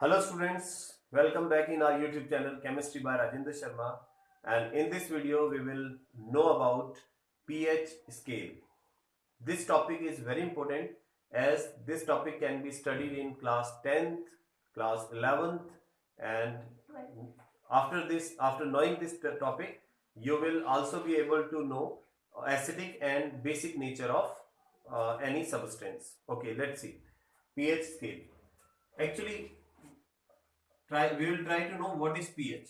Hello students, welcome back in our YouTube channel Chemistry by Rajender Sharma, and in this video we will know about pH scale. This topic is very important as this topic can be studied in class 10th, class 11th, and after knowing this topic you will also be able to know acidic and basic nature of any substance. Okay, let's see pH scale. Actually, we will try to know what is pH.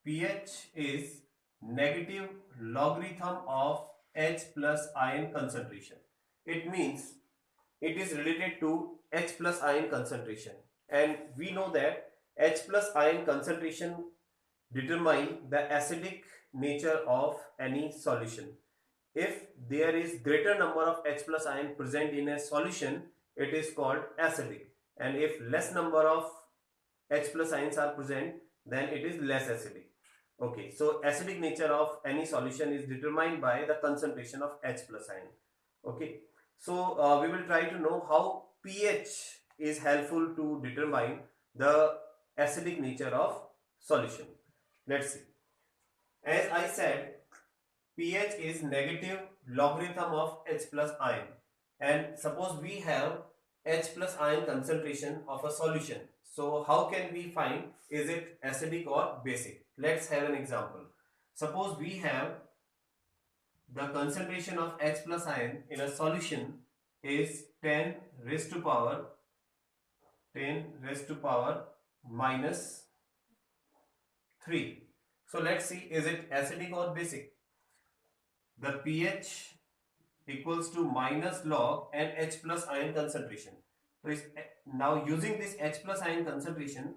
pH is negative logarithm of H plus ion concentration. It means it is related to H plus ion concentration, and we know that H plus ion concentration determine the acidic nature of any solution. If there is greater number of H plus ion present in a solution, it is called acidic, and if less number of H plus ions are present, then it is less acidic. Okay, so acidic nature of any solution is determined by the concentration of H plus ion. Okay, so we will try to know how pH is helpful to determine the acidic nature of solution. Let's see. As I said, pH is negative logarithm of H plus ion, and suppose we have H plus ion concentration of a solution. So how can we find is it acidic or basic? Let's have an example. Suppose we have the concentration of H plus ion in a solution is 10 raised to power minus 3. So let's see, is it acidic or basic? The pH equals to minus log and H plus ion concentration. So now using this H plus ion concentration,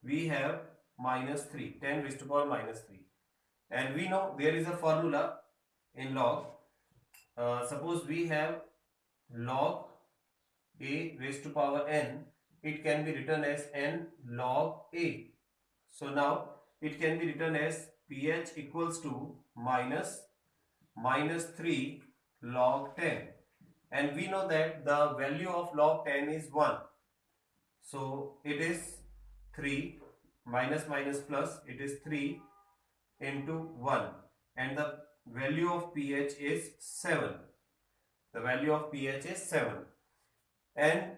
we have minus 3, 10 raised to power minus 3. And we know there is a formula in log. Suppose we have log A raised to power n, it can be written as n log A. So now it can be written as pH equals to minus 3 log 10, and we know that the value of log 10 is 1, so it is 3 minus plus, it is 3 into 1, and the value of pH is 7. The value of pH is 7, and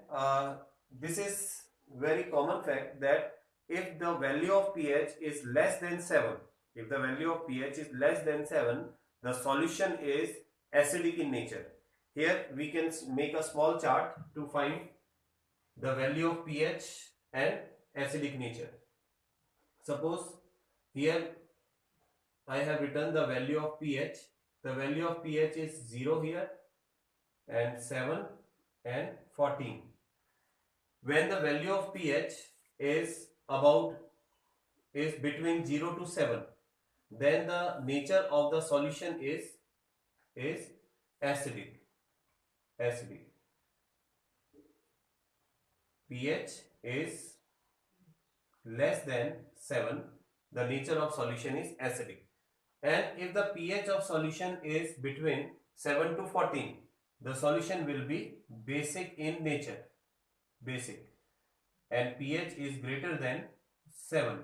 this is very common fact that if the value of pH is less than 7, the solution is acidic in nature. Here we can make a small chart to find the value of pH and acidic nature. Suppose here I have written the value of pH. The value of pH is 0 here, and 7 and 14. When the value of pH is between 0 to 7, then the nature of the solution is acidic. pH is less than 7, the nature of solution is acidic. And if the pH of solution is between 7 to 14, the solution will be basic in nature. And pH is greater than 7.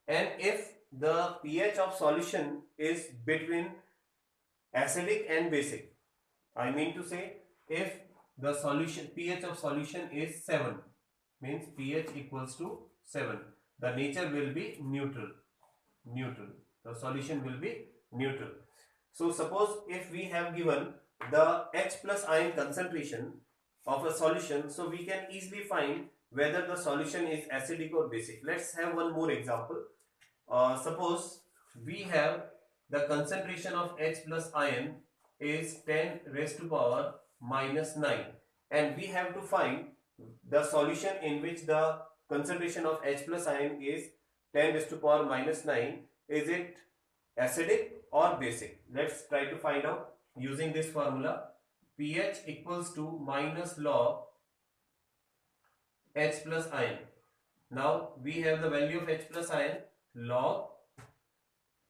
And if the pH of solution is between acidic and basic, I mean to say, if the pH of solution is 7, means pH equals to 7, the nature will be neutral. The solution will be neutral. So suppose if we have given the H plus ion concentration of a solution, so we can easily find whether the solution is acidic or basic. Let's have one more example. Suppose we have the concentration of H plus ion is 10 raised to power minus 9, and we have to find the solution in which the concentration of H plus ion is 10 raised to power minus 9. Is it acidic or basic? Let's try to find out using this formula. pH equals to minus log H plus ion. Now we have the value of H plus ion log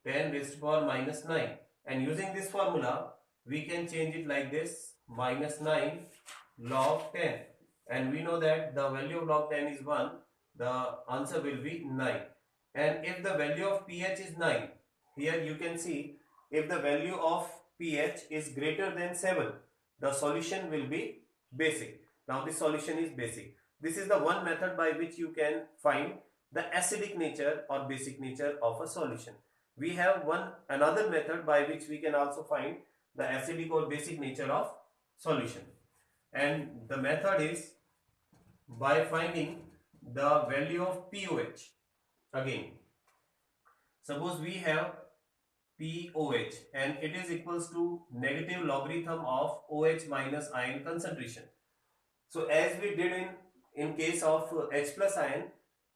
10 raised to power minus 9, and using this formula we can change it like this, minus 9 log 10, and we know that the value of log 10 is 1, the answer will be 9. And if the value of pH is 9, here you can see if the value of pH is greater than 7, the solution will be basic. Now this solution is basic. This is the one method by which you can find the acidic nature or basic nature of a solution. We have another method by which we can also find the acidic or basic nature of solution. And the method is by finding the value of pOH. Again, suppose we have pOH and it is equals to negative logarithm of OH minus ion concentration. So as we did in case of H plus ion,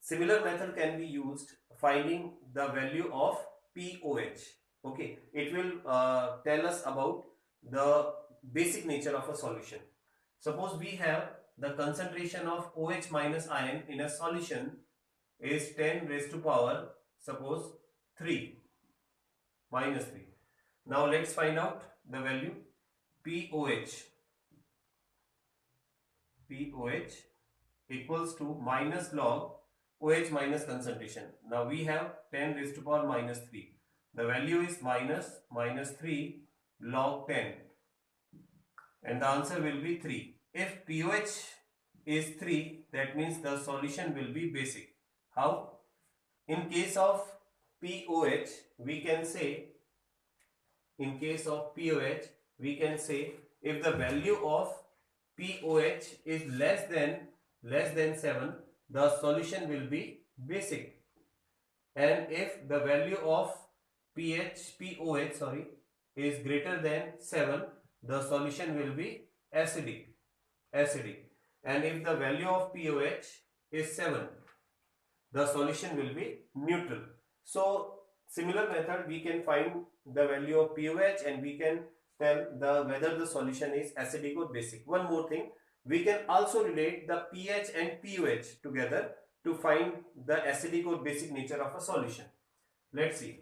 similar method can be used finding the value of pOH. Okay, it will tell us about the basic nature of a solution. Suppose we have the concentration of OH minus ion in a solution is 10 raised to power suppose 3 minus 3. Now let's find out the value pOH. pOH equals to minus log OH minus concentration. Now we have 10 raised to power minus 3. The value is minus 3 log 10 and the answer will be 3. If pOH is 3, that means the solution will be basic. How? In case of pOH, we can say, in case of pOH, we can say if the value of pOH is less than 7, the solution will be basic. And if the value of pOH is greater than 7, the solution will be acidic. And if the value of pOH is 7, the solution will be neutral. So similar method we can find the value of pOH and we can tell whether the solution is acidic or basic. One more thing, we can also relate the pH and pOH together to find the acidic or basic nature of a solution. Let's see.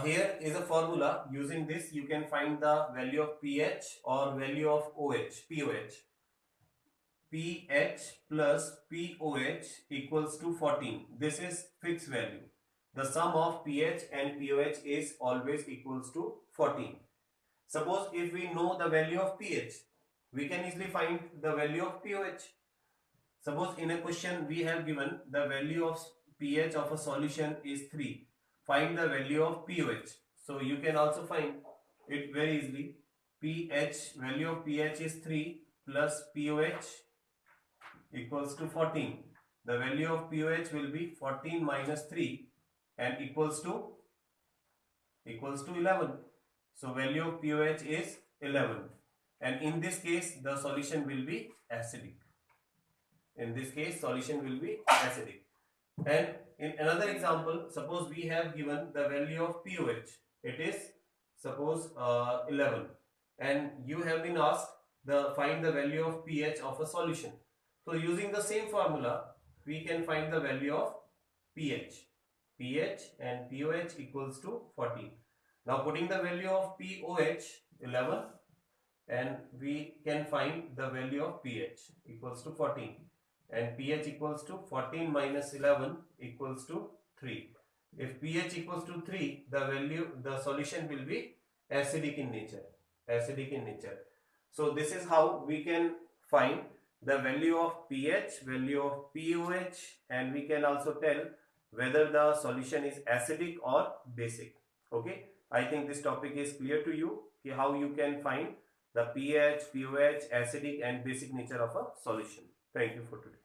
Here is a formula. Using this you can find the value of pH or value of pOH. pH plus pOH equals to 14. This is fixed value. The sum of pH and pOH is always equals to 14. Suppose if we know the value of pH, we can easily find the value of pOH. Suppose in a question we have given the value of pH of a solution is 3. Find the value of pOH. So you can also find it very easily. Value of pH is 3 plus pOH equals to 14. The value of pOH will be 14 minus 3 and equals to 11. So value of pOH is 11. And in this case the solution will be acidic. And in another example, suppose we have given the value of pOH. It is suppose 11 and you have been asked find the value of pH of a solution. So using the same formula we can find the value of pH. pH and pOH equals to 14. Now putting the value of pOH 11 and we can find the value of pH equals to 14. And pH equals to 14 minus 11 equals to 3. If pH equals to 3, the solution will be acidic in nature. So this is how we can find the value of pH, value of pOH, and we can also tell whether the solution is acidic or basic. Okay, I think this topic is clear to you, how you can find the pH, pOH, acidic and basic nature of a solution. Thank you for today.